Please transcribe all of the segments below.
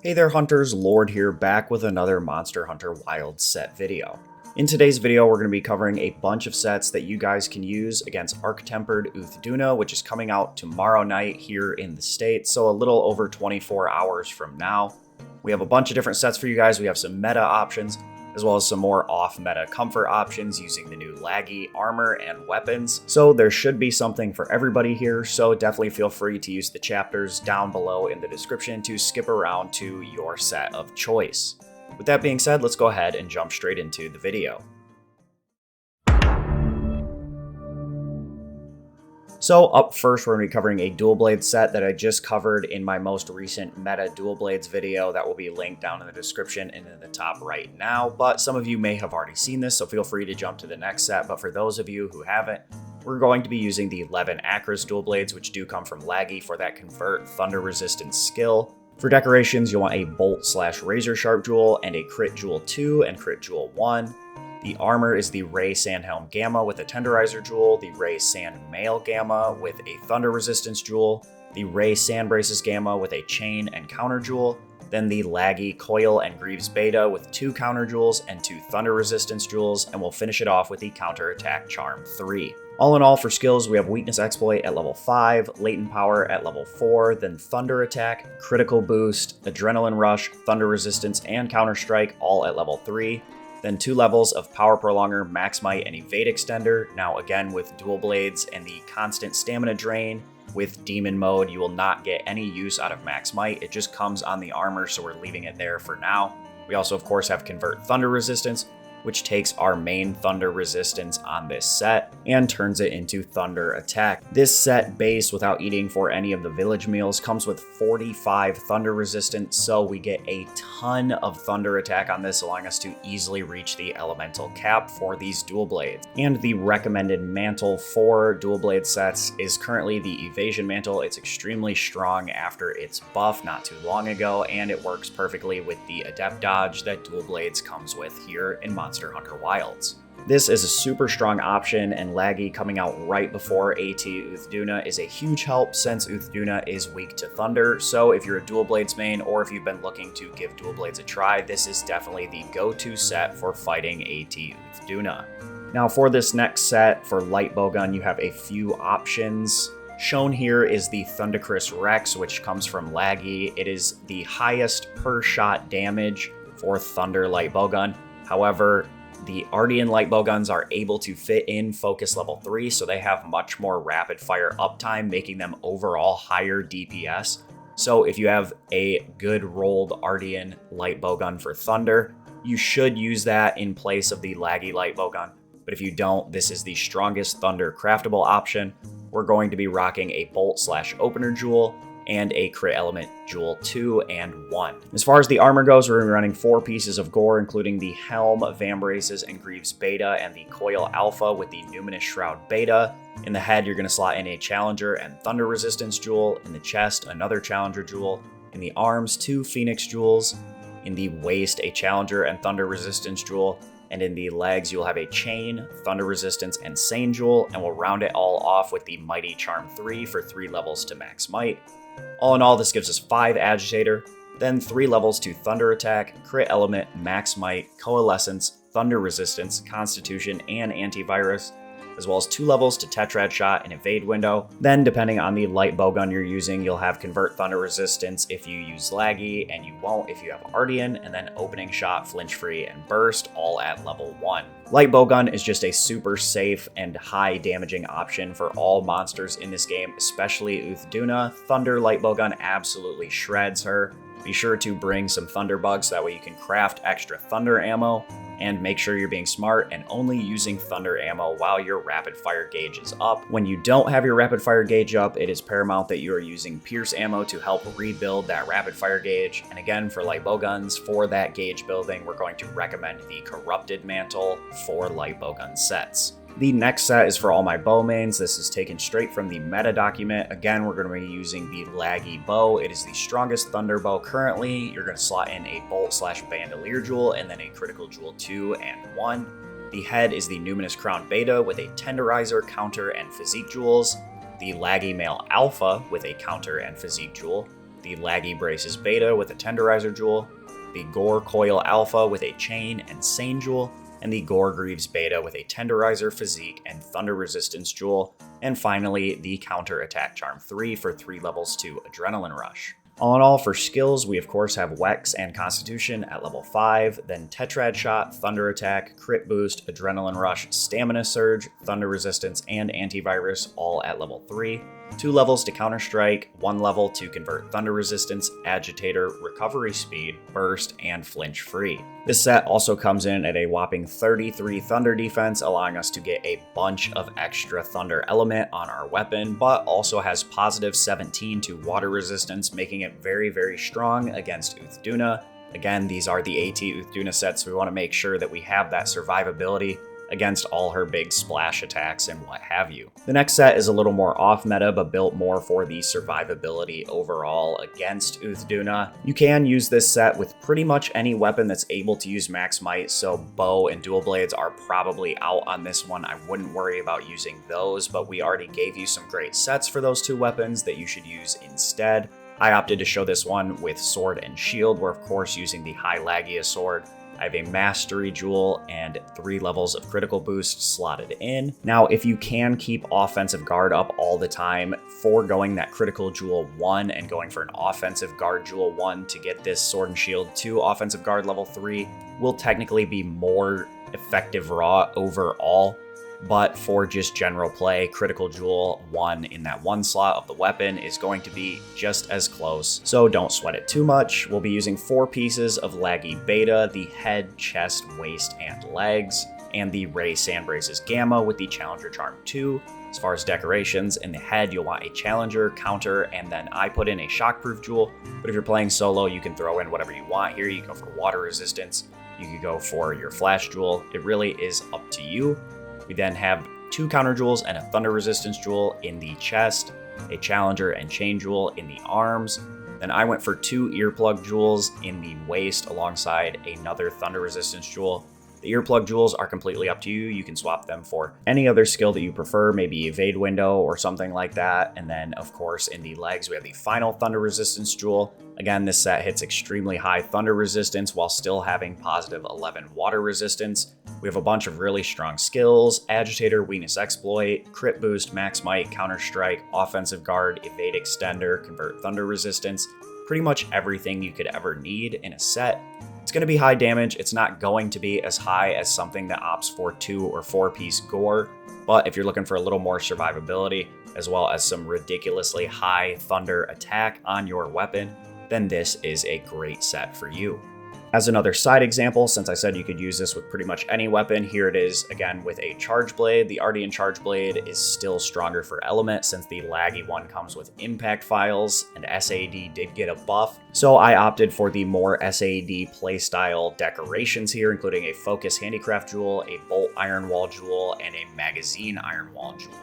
Hey there hunters, Lord here, back with another Monster Hunter Wilds set video. In today's video, we're going to be covering a bunch of sets that you guys can use against Arc-Tempered Uth Duna, which is coming out tomorrow night here in the States, so a little over 24 hours from now. We have a bunch of different sets for you guys. We have some meta options, as well as some more off-meta comfort options using the new laggy armor and weapons. So there should be something for everybody here, so definitely feel free to use the chapters down below in the description to skip around to your set of choice. With that being said, let's go ahead and jump straight into the video. So up first, we're going to be covering a dual blade set that I just covered in my most recent meta dual blades video that will be linked down in the description and in the top right now. But some of you may have already seen this, so feel free to jump to the next set. But for those of you who haven't, we're going to be using the Levin Acris dual blades, which do come from Laggy for that convert thunder resistance skill. For decorations, you'll want a bolt/razor sharp jewel and a crit jewel 2 and crit jewel 1. The armor is the Ray Sandhelm Gamma with a Tenderizer jewel, the Ray Sand Mail Gamma with a Thunder Resistance jewel, the Ray Sand Braces Gamma with a Chain and Counter jewel, then the Laggy Coil and Greaves Beta with 2 Counter jewels and 2 Thunder Resistance jewels, and we'll finish it off with the Counter Attack Charm 3. All in all, for skills, we have Weakness Exploit at level 5, Latent Power at level 4, then Thunder Attack, Critical Boost, Adrenaline Rush, Thunder Resistance, and Counter Strike all at level 3. Then 2 levels of Power Prolonger, Max Might, and Evade Extender. Now again with dual blades and the constant stamina drain. With Demon Mode, you will not get any use out of Max Might. It just comes on the armor, so we're leaving it there for now. We also, of course, have Convert Thunder Resistance, which takes our main Thunder Resistance on this set and turns it into Thunder Attack. This set base, without eating for any of the village meals, comes with 45 Thunder Resistance, so we get a ton of Thunder Attack on this, allowing us to easily reach the elemental cap for these dual blades. And the recommended mantle for dual blade sets is currently the Evasion Mantle. It's extremely strong after its buff not too long ago, and it works perfectly with the Adept Dodge that dual blades comes with here in Monster Hunter Wilds. This is a super strong option, and Laggy coming out right before AT Uth Duna is a huge help since Uth Duna is weak to Thunder. So if you're a dual blades main or if you've been looking to give dual blades a try, this is definitely the go-to set for fighting AT Uth Duna. Now for this next set, for light bowgun, you have a few options. Shown here is the Thundercris Rex, which comes from Laggy. It is the highest per shot damage for Thunder light bowgun. However, the Ardian light bowguns are able to fit in focus level 3, so they have much more rapid fire uptime, making them overall higher DPS. So if you have a good rolled Ardian light bowgun for Thunder, you should use that in place of the Laggy light bowgun. But if you don't, this is the strongest Thunder craftable option. We're going to be rocking a bolt/opener jewel and a crit element jewel 2 and 1. As far as the armor goes, we're running 4 pieces of gore, including the Helm, Vambraces, and Greaves Beta, and the Coil Alpha with the Numinous Shroud Beta. In the head, you're going to slot in a Challenger and Thunder Resistance jewel. In the chest, another Challenger jewel. In the arms, 2 Phoenix jewels. In the waist, a Challenger and Thunder Resistance jewel. And in the legs, you'll have a Chain, Thunder Resistance, and Sane jewel, and we'll round it all off with the Mighty Charm 3 for 3 levels to Max Might. All in all, this gives us 5 Agitator, then 3 levels to Thunder Attack, Crit Element, Max Might, Coalescence, Thunder Resistance, Constitution, and Antivirus, as well as 2 levels to Tetrad Shot and Evade Window. Then, depending on the light bowgun you're using, you'll have Convert Thunder Resistance if you use Laggy, and you won't if you have Ardian, and then Opening Shot, Flinch Free, and Burst, all at level 1. Light bowgun is just a super safe and high damaging option for all monsters in this game, especially Uth Duna. Thunder light bowgun absolutely shreds her. Be sure to bring some Thunder Bugs, that way you can craft extra Thunder ammo, and make sure you're being smart and only using Thunder ammo while your rapid fire gauge is up. When you don't have your rapid fire gauge up, it is paramount that you are using Pierce ammo to help rebuild that rapid fire gauge. And again, for light bowguns, for that gauge building, we're going to recommend the Corrupted Mantle for light bowgun sets. The next set is for all my bow mains. This is taken straight from the meta document. Again, we're going to be using the Laggy bow. It is the strongest Thunder bow currently. You're going to slot in a bolt/bandolier jewel and then a critical jewel 2 and 1. The head is the Numinous Crown Beta with a Tenderizer, Counter, and Physique jewels. The Laggy Male Alpha with a Counter and Physique jewel. the Laggy Braces Beta with a Tenderizer Jewel, the Gore Coil Alpha with a Chain and Sane Jewel, and the Gore Greaves Beta with a Tenderizer, Physique, and Thunder Resistance Jewel, and finally the Counter Attack Charm 3 for 3 levels to Adrenaline Rush. All in all, for skills, we of course have Wex and Constitution at level 5, then Tetrad Shot, Thunder Attack, Crit Boost, Adrenaline Rush, Stamina Surge, Thunder Resistance, and Antivirus all at level 3. 2 levels to Counter Strike, 1 level to convert Thunder Resistance, Agitator, Recovery Speed, Burst, and Flinch Free. This set also comes in at a whopping 33 Thunder Defense, allowing us to get a bunch of extra Thunder element on our weapon, but also has positive 17 to Water Resistance, making it very, very strong against Uth Duna. Again, these are the AT Uth Duna sets, so we want to make sure that we have that survivability against all her big splash attacks and what have you. The next set is a little more off meta, but built more for the survivability overall against Uth Duna. You can use this set with pretty much any weapon that's able to use max might, so bow and dual blades are probably out on this one. I wouldn't worry about using those, but we already gave you some great sets for those 2 weapons that you should use instead. I opted to show this one with sword and shield. We're of course using the high Lagia sword. I have a Mastery Jewel and 3 levels of critical boost slotted in. Now, if you can keep offensive guard up all the time, foregoing that critical jewel 1 and going for an offensive guard jewel 1 to get this sword and shield to offensive guard level 3 will technically be more effective raw overall. But for just general play, critical jewel 1 in that 1 slot of the weapon is going to be just as close, so don't sweat it too much. We'll be using 4 pieces of Laggy Beta, the head, chest, waist, and legs, and the Ray Sand Braces Gamma with the Challenger Charm 2. As far as decorations, in the head you'll want a Challenger, Counter, and then I put in a Shockproof Jewel, but if you're playing solo you can throw in whatever you want here. You can go for Water Resistance, you could go for your Flash Jewel, it really is up to you. We then have 2 Counter Jewels and a Thunder Resistance Jewel in the chest, a Challenger and Chain Jewel in the arms. Then I went for 2 Earplug Jewels in the waist alongside another Thunder Resistance Jewel. The Earplug Jewels are completely up to you. You can swap them for any other skill that you prefer, maybe Evade Window or something like that. And then, of course, in the legs, we have the final Thunder Resistance Jewel. Again, this set hits extremely high Thunder Resistance while still having positive 11 Water Resistance. We have a bunch of really strong skills: Agitator, Weakness Exploit, Crit Boost, Max Might, Counter Strike, Offensive Guard, Evade Extender, Convert Thunder Resistance. Pretty much everything you could ever need in a set. It's going to be high damage. It's not going to be as high as something that opts for 2 or 4 piece gore, but if you're looking for a little more survivability as well as some ridiculously high thunder attack on your weapon, then this is a great set for you. As another side example, since I said you could use this with pretty much any weapon, here it is again with a Charge Blade. The Ardian Charge Blade is still stronger for element since the laggy one comes with impact files, and SAD did get a buff. So I opted for the more SAD playstyle decorations here, including a Focus Handicraft Jewel, a Bolt Iron Wall Jewel, and a Magazine Iron Wall Jewel.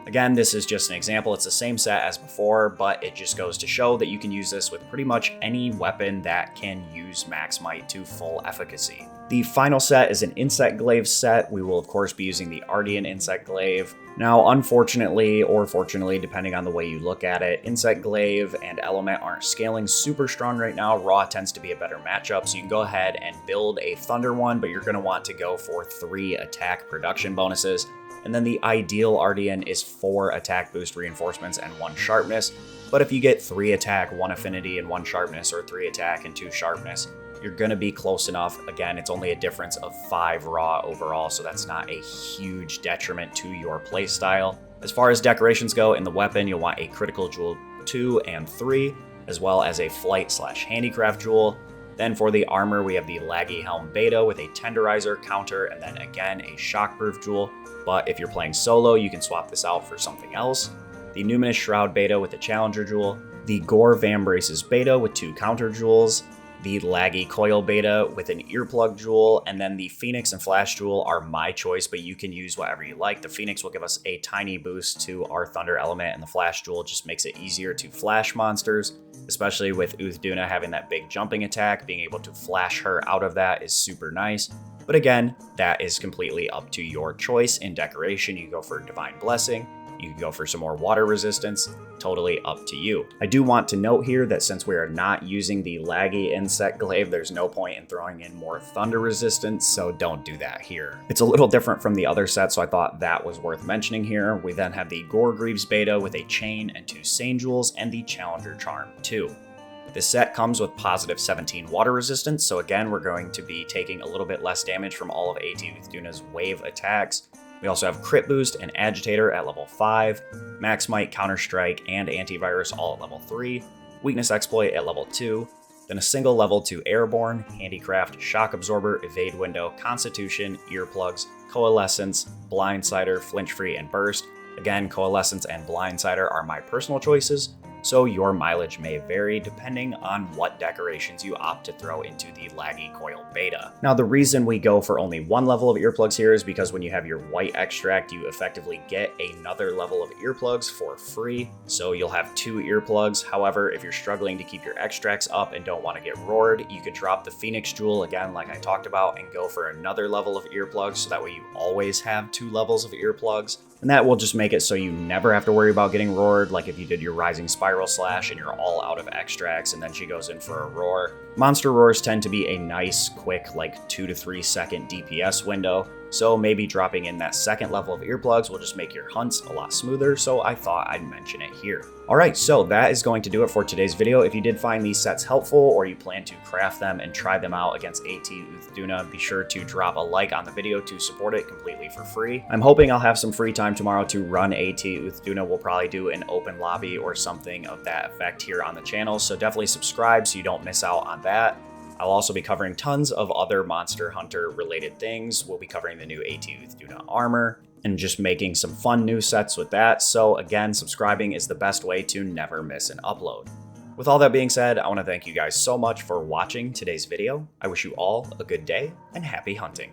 Again, this is just an example. It's the same set as before, but it just goes to show that you can use this with pretty much any weapon that can use Max Might to full efficacy. The final set is an Insect Glaive set. We will of course be using the Ardian Insect Glaive. Now, unfortunately, or fortunately, depending on the way you look at it, Insect Glaive and Element aren't scaling super strong right now. Raw tends to be a better matchup, so you can go ahead and build a Thunder one, but you're going to want to go for 3 attack production bonuses. And then the ideal Ardian is 4 attack boost reinforcements and 1 sharpness. But if you get 3 attack, 1 affinity, and 1 sharpness, or 3 attack and 2 sharpness, you're going to be close enough. Again, it's only a difference of 5 raw overall, so that's not a huge detriment to your playstyle. As far as decorations go, in the weapon, you'll want a Critical Jewel 2 and 3, as well as a Flight/Handicraft Jewel. Then for the armor, we have the Laggy Helm Beta with a Tenderizer, Counter, and then again a Shockproof Jewel. But if you're playing solo, you can swap this out for something else. The Numinous Shroud Beta with a Challenger Jewel, the Gore Vambraces Beta with 2 Counter Jewels, the Laggy Coil Beta with an Earplug Jewel, and then the Phoenix and Flash Jewel are my choice, but you can use whatever you like. The Phoenix will give us a tiny boost to our Thunder element, and the Flash Jewel just makes it easier to flash monsters, especially with Uth Duna having that big jumping attack. Being able to flash her out of that is super nice. But again, that is completely up to your choice. In decoration, you go for Divine Blessing. You can go for some more water resistance, totally up to you. I do want to note here that since we are not using the laggy inset glaive, there's no point in throwing in more thunder resistance, so don't do that here. It's a little different from the other set, so I thought that was worth mentioning here. We then have the Goregreaves beta with a chain and 2 Sane Jewels and the Challenger Charm 2. This set comes with positive 17 water resistance, so again, we're going to be taking a little bit less damage from all of AT Uth Duna's wave attacks. We also have Crit Boost and Agitator at level 5, Max Might, Counter Strike, and Antivirus all at level 3, Weakness Exploit at level 2, then a single level 2 Airborne, Handicraft, Shock Absorber, Evade Window, Constitution, Earplugs, Coalescence, Blindsider, Flinch Free, and Burst. Again, Coalescence and Blindsider are my personal choices, so your mileage may vary depending on what decorations you opt to throw into the laggy coil beta. Now, the reason we go for only one level of earplugs here is because when you have your white extract, you effectively get another level of earplugs for free, so you'll have 2 earplugs. However, if you're struggling to keep your extracts up and don't want to get roared, you could drop the Phoenix Jewel again like I talked about and go for another level of earplugs, so that way you always have 2 levels of earplugs. And that will just make it so you never have to worry about getting roared, like if you did your Rising Spiral Slash and you're all out of extracts and then she goes in for a roar. Monster roars tend to be a nice, quick, like 2 to 3 second DPS window, so maybe dropping in that second level of earplugs will just make your hunts a lot smoother, so I thought I'd mention it here. Alright, so that is going to do it for today's video. If you did find these sets helpful or you plan to craft them and try them out against AT Uth Duna, be sure to drop a like on the video to support it completely for free. I'm hoping I'll have some free time tomorrow to run AT Uth Duna. We'll probably do an open lobby or something of that effect here on the channel, so definitely subscribe so you don't miss out on that. I'll also be covering tons of other Monster Hunter related things. We'll be covering the new AT Uth Duna armor and just making some fun new sets with that. So again, subscribing is the best way to never miss an upload. With all that being said, I want to thank you guys so much for watching today's video. I wish you all a good day and happy hunting.